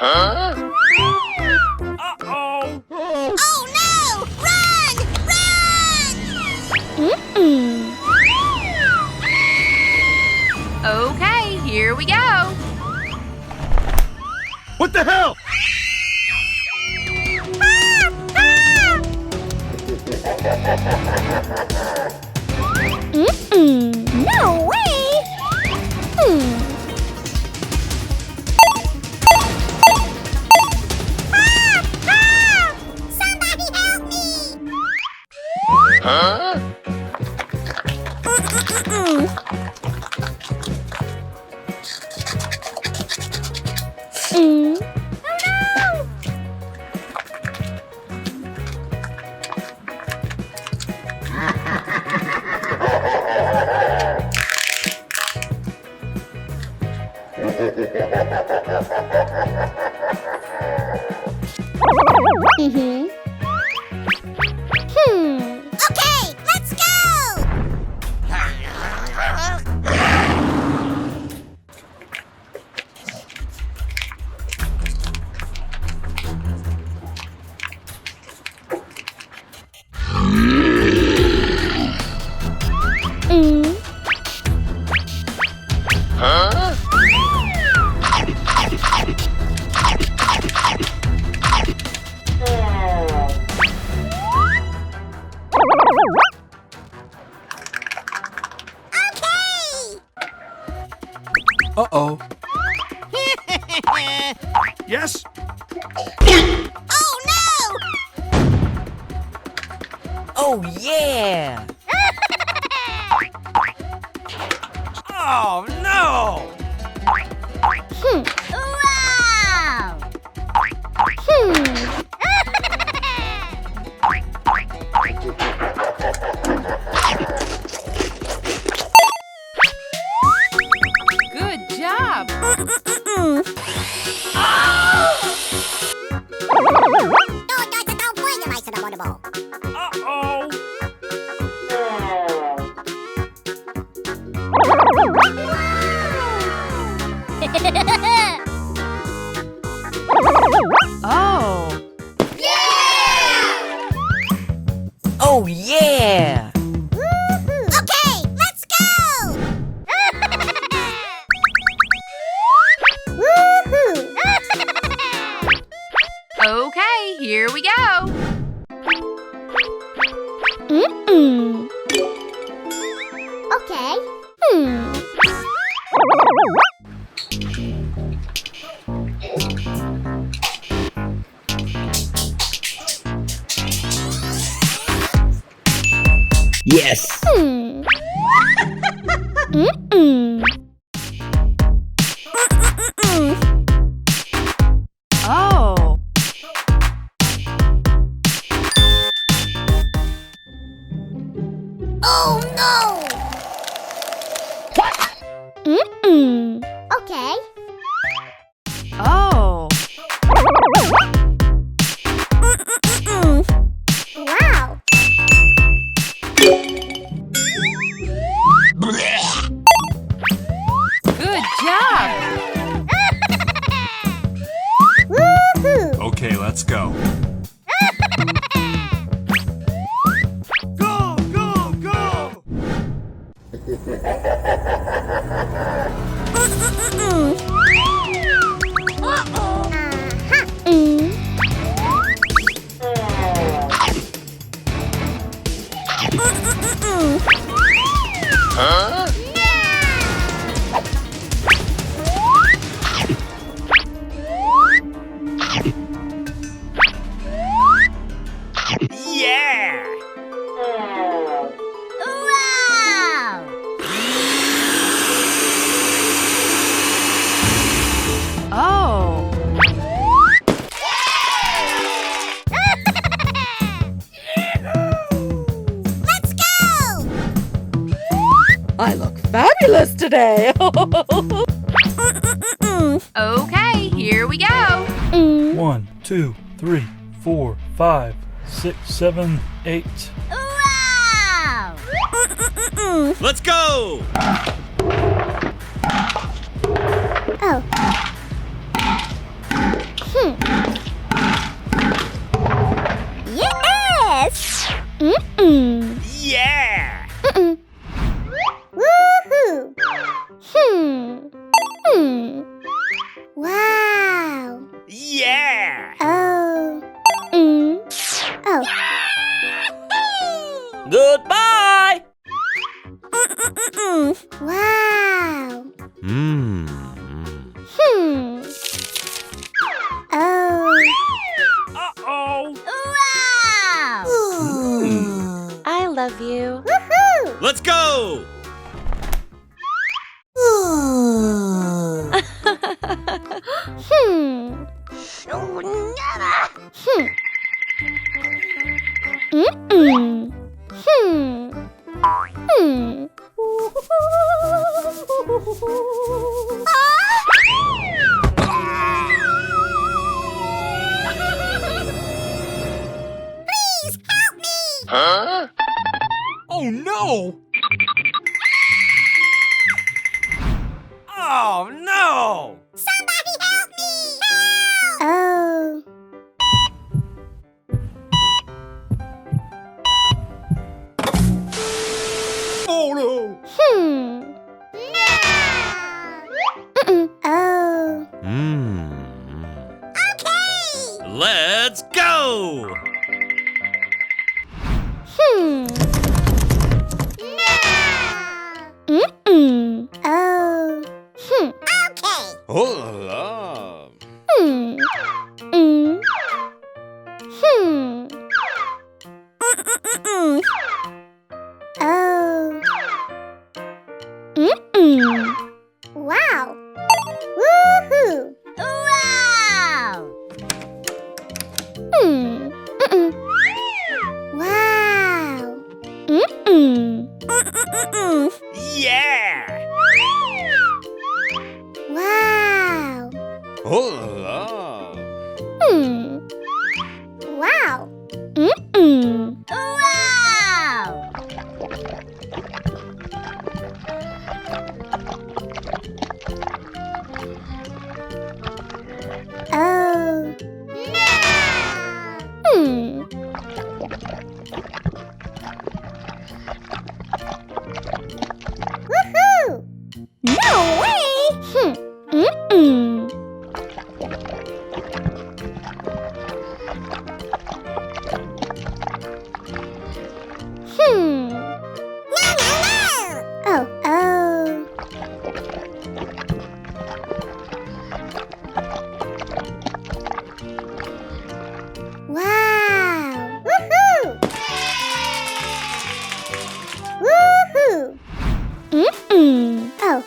Huh? Uh-oh! Oh no! Run! Run! Okay, here we go. What the hell? No way! Somebody help me! Huh? Okay, let's go! Huh? Okay! Uh-oh. Yes? Oh no! Oh, yeah! Oh, no! Wow! Good job. Uh-oh! Oh. Oh, yeah! Okay, let's go! Woohoo! Okay, here we go. Okay. Yes! Oh. Oh no! Okay. Oh. Wow! Good job. Woohoo! Okay, let's go. Go, go, go! Huh? Yeah! Wow! Oh. Let's go! I look fabulous today! Okay, here we go. 1, 2, 3, 4, 5, 6, 7, 8. Wow! Let's go! Oh. Hmm. Mm-mm. Hmm. Please help me! Huh? Oh no! Oh no! Somebody help me! Help! Oh. Oh no! Hmm. No. Oh. Okay. Let's go! Hmm. No. Mm-mm. Oh. Okay. Oh la! Hmm. Mm. Hmm. Mm-mm. Oh. Mm-mm. Wow. Woohoo. Wow. Hmm. Mm-mm. Wow. Mm-mm. Mm-mm. Yeah! Wow. Oh la! Hmm. Wow. Mm-mm. Wow. Oh. No. Hmm. Woohoo! No way! Mm-mm. Hmm. No, no, no! Oh, oh. Wow! Woohoo! Woohoo! Mm-mm. Oh.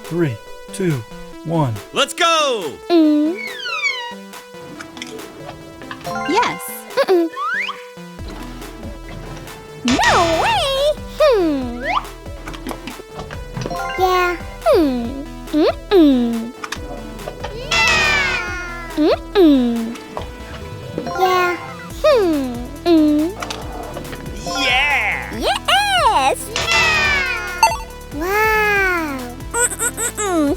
3, 2, 1. Let's go! Mm. Yes. Mm-mm. No way! Yeah. Mm-mm. Mm-mm. Yeah. Yeah! Yes! Wow! Woohoo!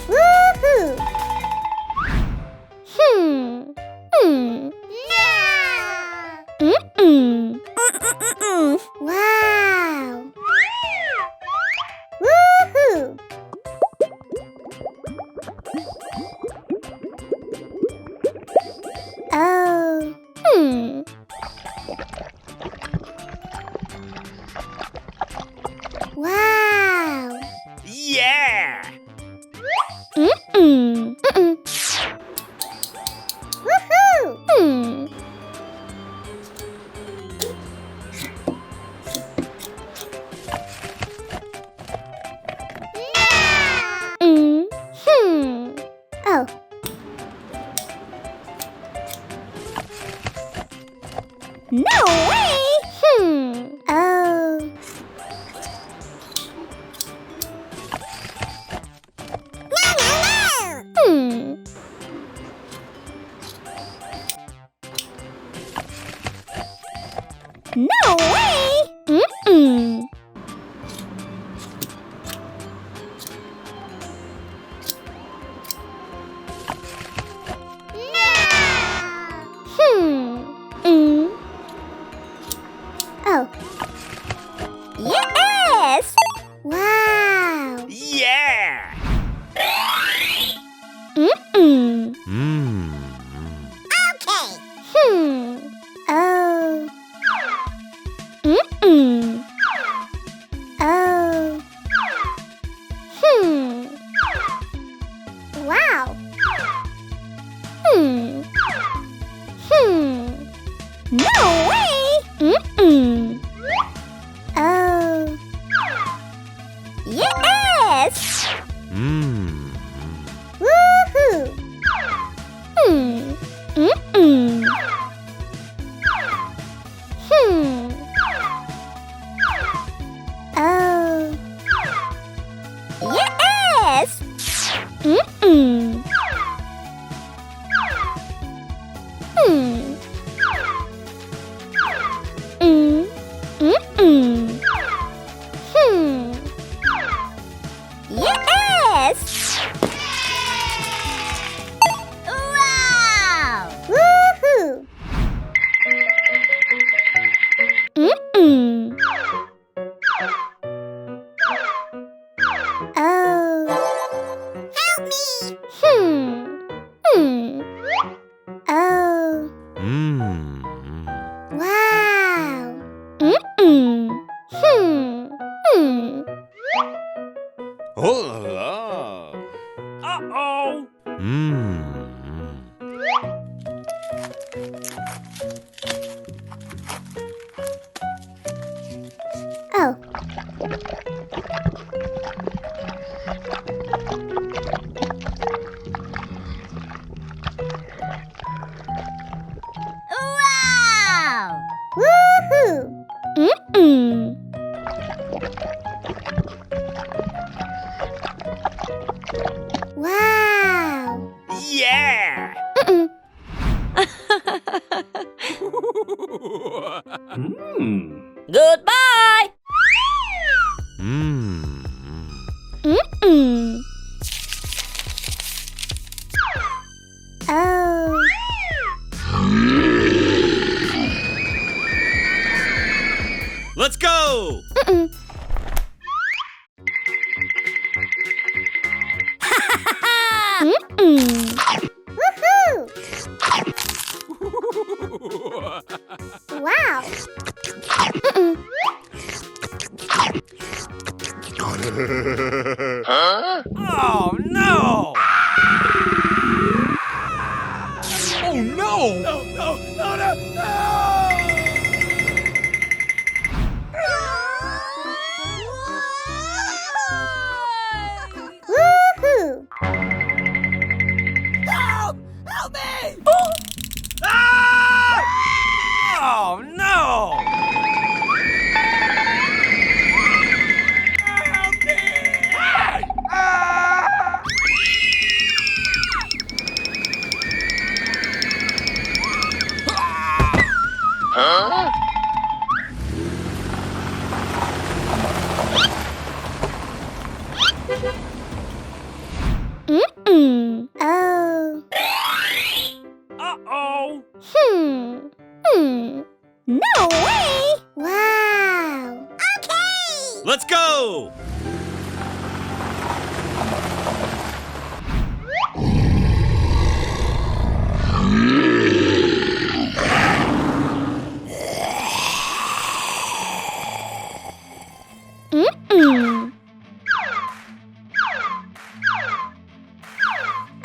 Wow! Woohoo! Oh. Wow! Yeah! Mm-mm. Mm-mm. Woohoo! Oh. No way! Oh. No, no, no! No way! Mm-mm. Oh. Yes! Wow! Yeah! Mm-mm. Mmm. Okay. Oh. Mm-mm. Oh. Wow. No way! Mm-mm. Oh. Yes! Woohoo! Mm-mm. Oh. Yes! Mm-mm. Mm-mm. Yes! Wow! Woohoo! Mm-mm. Oh. Help me! Oh. Wow. Oh la la. Uh-oh. Oh. Wow! Woohoo! Wow! Yeah. Goodbye! Oh. Let's go. Woohoo! Wow! Huh? Oh no. Oh no. No, no, no, no, no. Woohoo! Help! Help me! Ah! Oh no! Help me! Ah! Huh? Oh. Uh-oh! No way! Wow! Okay! Let's go!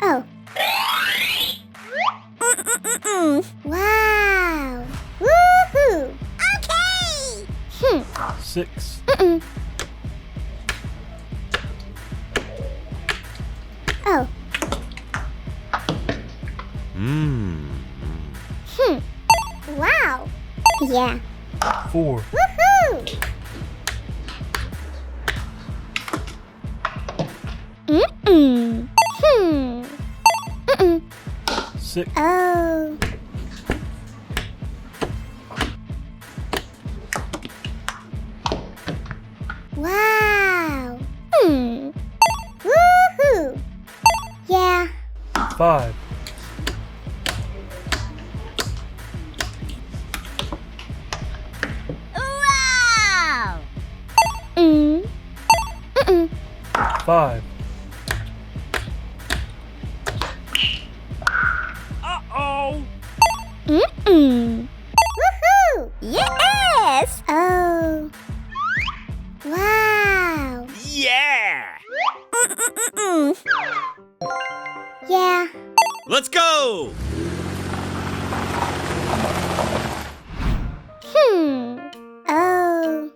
Oh. Wow! Woohoo! Okay! 6, Oh. Wow! Yeah. 4, Woohoo! 6, Oh. Wow! Woohoo! Yeah. 5, Wow! 5, Uh-oh! Woohoo! Yes! Oh. Wow! Yeah! Yeah. Let's go! Oh.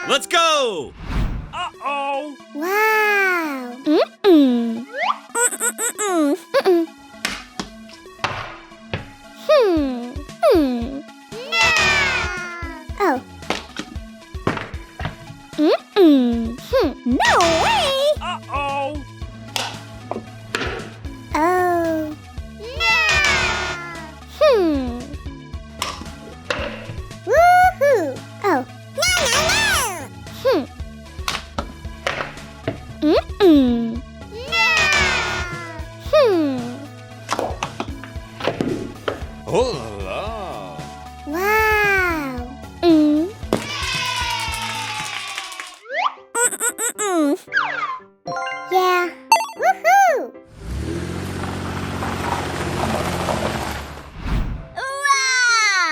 Let's go! Uh-oh. Wow. Mm-mm. Mm-mm. Mm-mm. No. Oh. Mm-mm. No way. Uh-oh. Oh. No. Woohoo. Oh. No. Mm-mm. Oh la la! Wow. Yeah. Woohoo.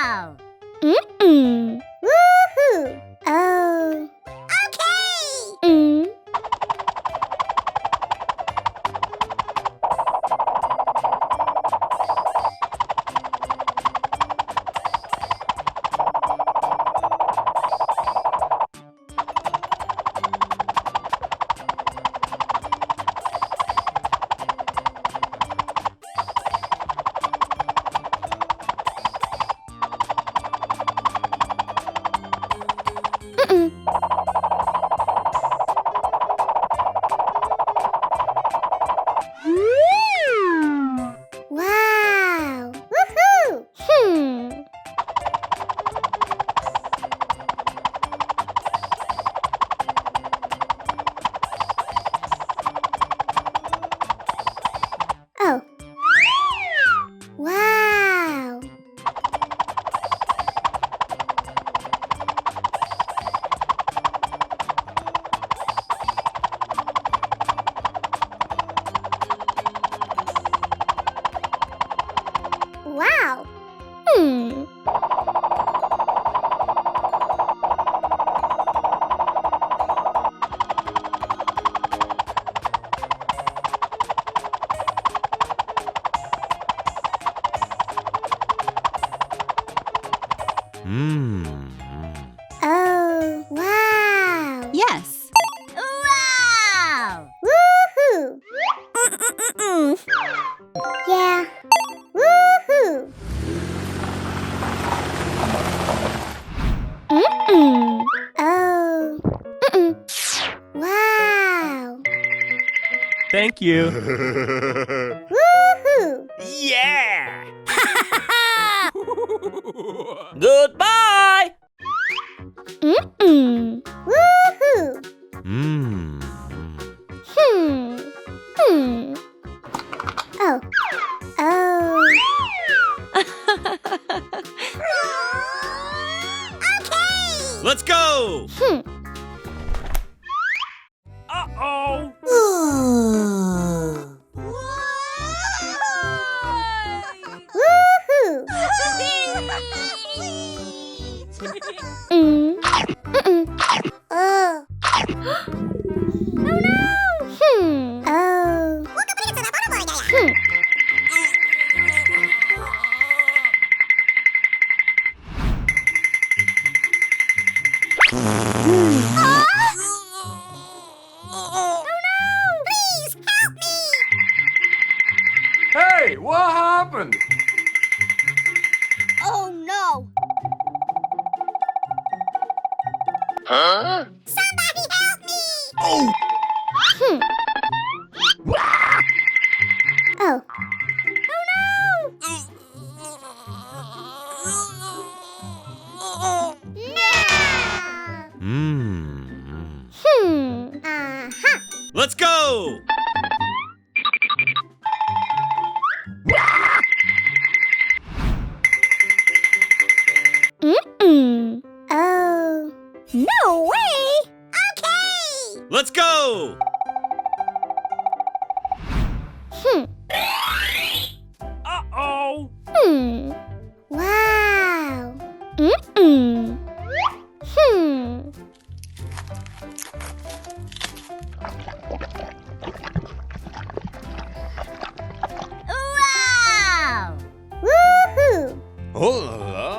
Wow. Woohoo. Oh. Okay. Wow. Woohoo. Oh. Wow. Wow. Oh, wow. Yes. Wow. Woohoo. Yeah. Woohoo. Oh. Wow. Thank you. Woohoo. Yeah! Goodbye! Woohoo. Oh. Oh. Okay. Let's go! Uh-oh. Woohoo. Oh. Oh no. Oh. Hey, what happened? Oh no! Huh? Somebody help me! Oh! Oh. Oh no! No! Uh-huh. Let's go! Oh. No way! Okay! Let's go! Uh-oh. Wow. Wow! Woohoo! Oh la la!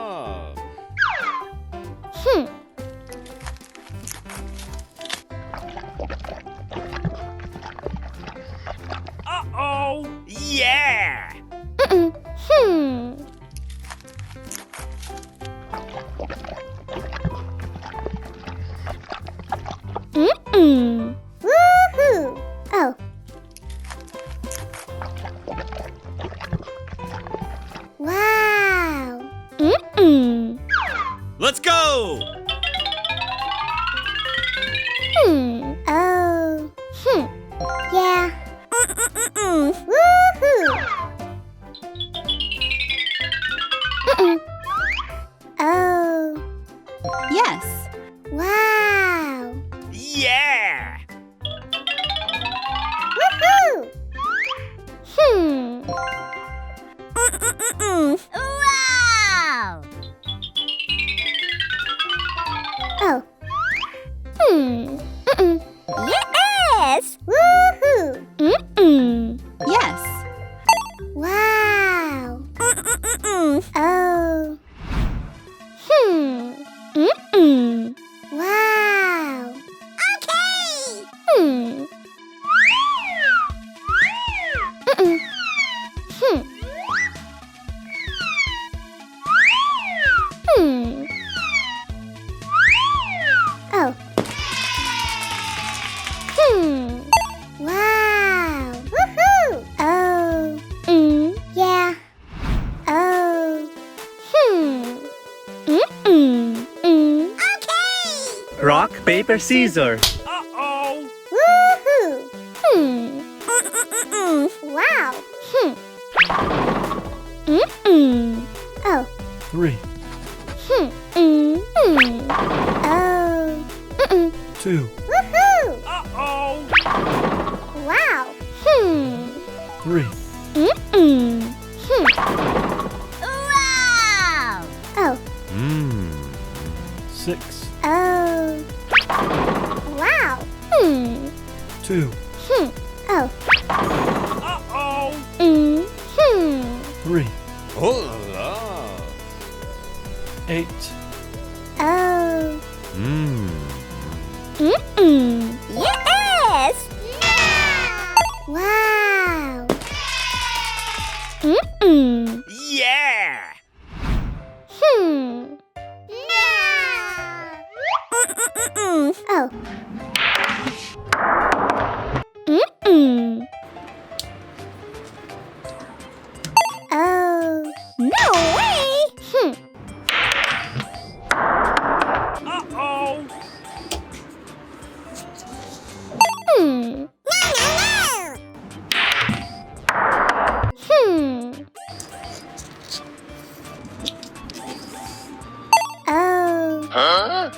Woohoo! Oh. Wow. Let's go! Oh. Yeah. Woohoo! Oh. Yes. Wow. Yeah! Woohoo! Wow! Oh. Yes! Woohoo! Yes. Wow! Oh. Wow! Okay! Oh. Wow! Woohoo! Oh. Yeah. Oh. Okay! Rock, paper, scissors. Uh-oh! Woohoo! Wow! Oh. 3, Oh. 2, Woohoo! Uh-oh! Wow! 3, Wow! Oh. 6, Oh. Wow! 2, Oh. Uh-oh! 3, Oh la la! 8, Oh. Yes! Wow! Yeah! Oh. Oh. No way! Uh-oh! No, no, no! Oh. Huh?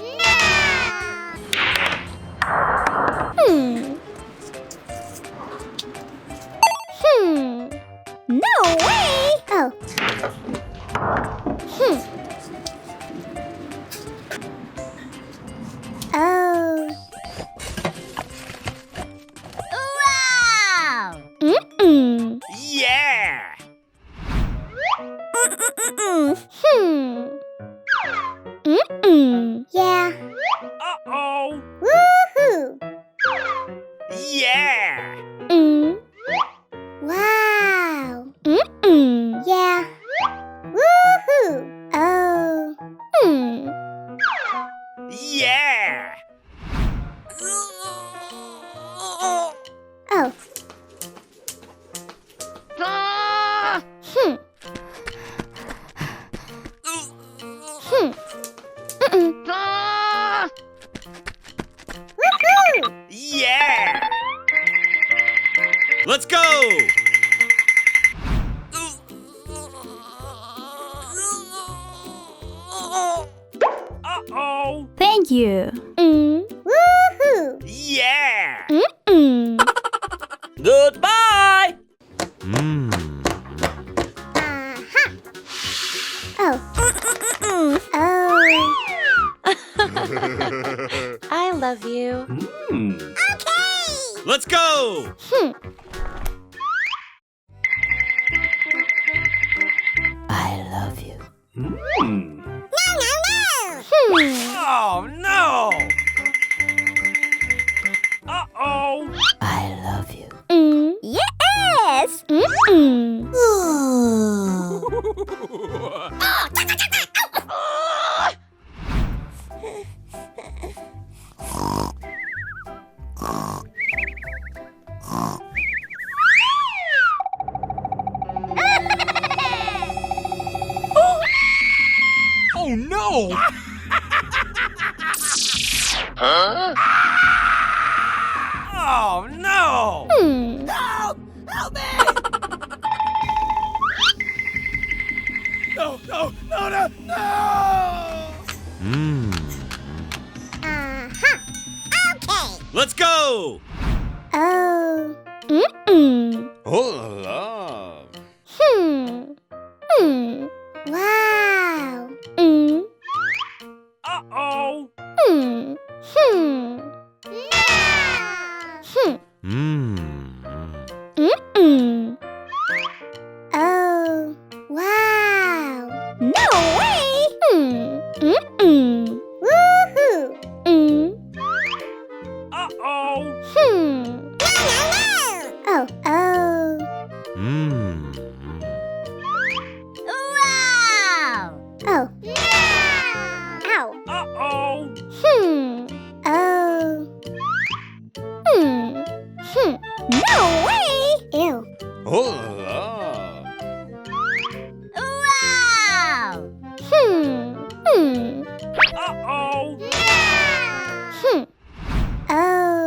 No way! Oh. Oh. Wow! Yeah! Yeah. Uh-oh! Woohoo! Yeah! Wow! Yeah. Woohoo! Oh. Yeah! Oh. Woohoo! Yeah! Let's go! Uh-oh! Thank you. Woohoo! Yeah! Goodbye! Aha! Oh. Oh. I love you. Okay! Let's go! I love you. No, no, no! Oh, no! Uh-oh! I love you. Yes! Huh? Oh no! Help! Help me! No! No! No! No! No! Uh-huh. Okay. Let's go! Oh. Oh la la! Wow. Uh-oh! Oh. Wow. No way. Woohoo. Uh-oh! No, no, no. Oh, oh. Wow. Oh. Ow. Uh-oh! Oh. No way. Ew. Oh la la! Wow. Uh-oh! Oh.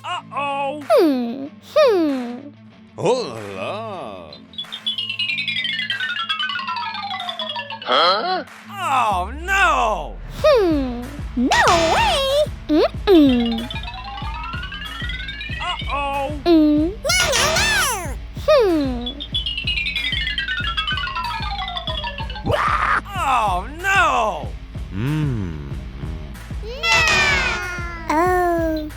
Uh-oh! Oh la la! Huh? Oh no! No way. Uh-oh! No, no, no. Oh no! Oh.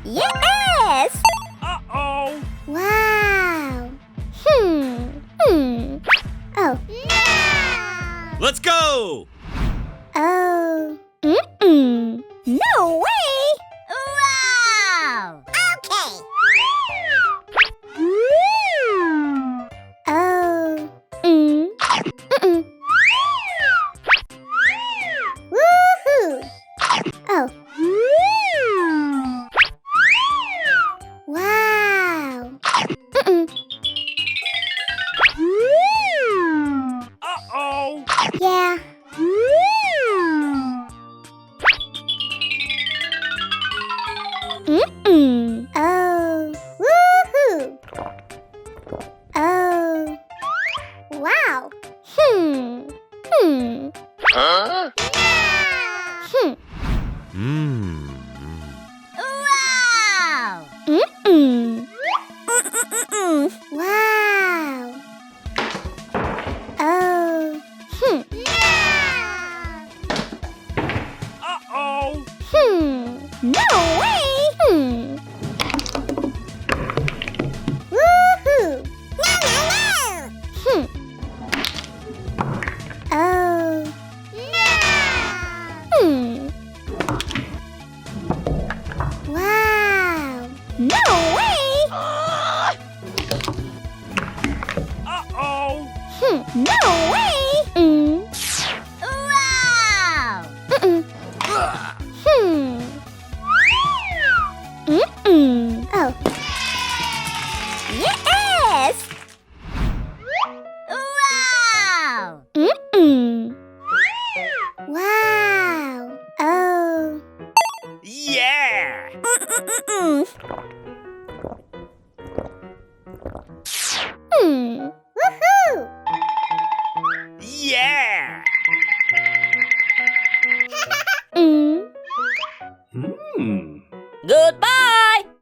Yes. Uh-oh! Wow. Oh. Let's go! Oh. No way. Wow. Okay. Oh. Woohoo. Oh. Wow. Uh-oh! Yeah. Oh. Woohoo. Oh. Wow. Huh? Wow. Wow. Oh. Uh-oh! No way. Woohoo. No, no, no. Oh. Wow. No way. Uh-oh! No way. Wow. Oh. Yes. Wow. Wow. Oh. Yeah! Woohoo. Yeah! Mm. Hmm. Goodbye.